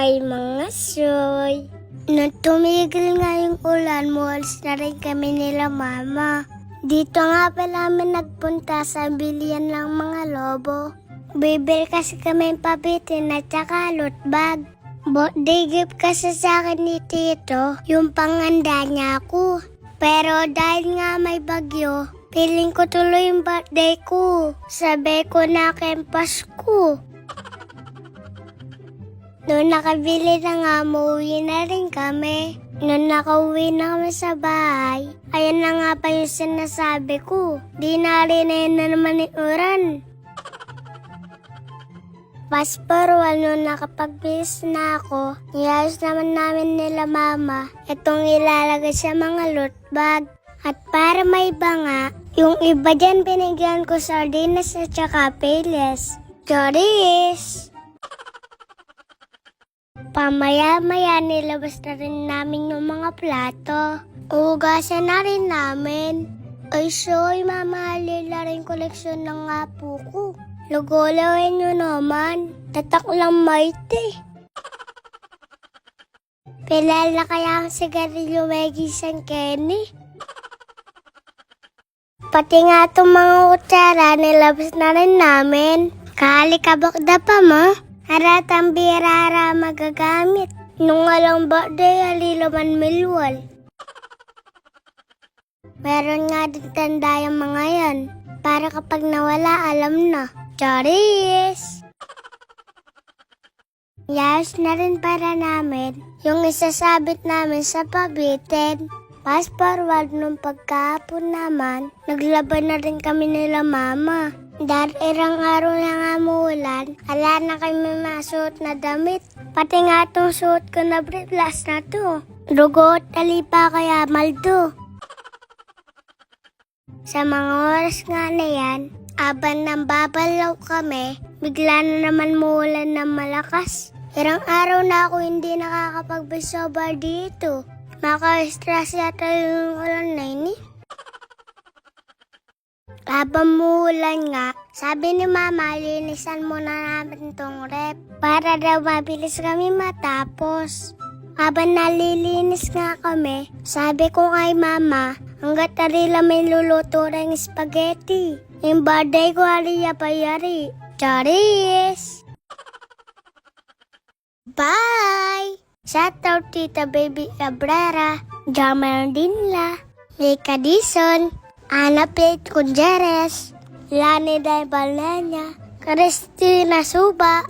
Hi mga soy! Nung tumigil nga yung ulan, muwalis na rin kami nila mama. Dito nga pala kami nagpunta sa bilihan ng mga lobo. Bibili kasi kami pabitin at saka loot bag. Birthday gift kasi sa akin ni Tito, yung panganda niya ako. Pero dahil nga may bagyo, piling ko tuloy yung birthday ko. Sabi ko na kempas ko. Noon nakabili na nga, umuwi na rin kami. Noon nakauwi na kami sa bahay, ayan na nga pa yung sinasabi ko. Di na rin na naman yung uran. Fast forward, noon nakapag-bis na ako, niyayos naman namin nila mama itong ilalagay sa mga loot bag. At para may banga, yung iba dyan binigyan ko sardinas at saka peles. Choris! Pamaya-maya nilabas na rin namin yung mga plato. Ugasan na rin namin. Ay soy, mamahalin na rin koleksyon ng apo ko. Lugolawin nyo naman. Tatak lang maite. Pilal na kaya ang sigarilyo may gisang Kenny. Pati nga itong mga kutsara nilabas na rin namin. Kalikabok da pa mo. Haratang birara magagamit. Nung alang birthday, halilaman milwal. Meron nga din tanda yung mga yan. Para kapag nawala, alam na. Charis! Yayos na rin para namin yung isasabit namin sa pabitin. Fast forward nung pagkahapon naman, naglaban na rin kami nila mama. Dahil irang araw na nga muulan, ala na kami masuot na damit. Pati nga itong suot ko na briefless na to. Dugo at talipa kaya maldo. Sa mga oras nga na yan, aban nang babalaw kami, bigla na naman muulan ng malakas. Irang araw na ako hindi nakakapag-bisobar dito. Maka-stress yata yung ulan na ini. Habang muulan nga, sabi ni mama, linisan muna namin tong rep para daw mabilis kami matapos. Habang nalilinis nga kami, sabi ko kay mama, hanggat tarila may luluto ng spaghetti. Yung birthday ko ariya pa yari. Charis! Bye! Shout out Tita Baby Cabrera, Jamel Dinla, Mika Dison, Ana Pete Conjeres, Lani Day Balenya, Christina Suba,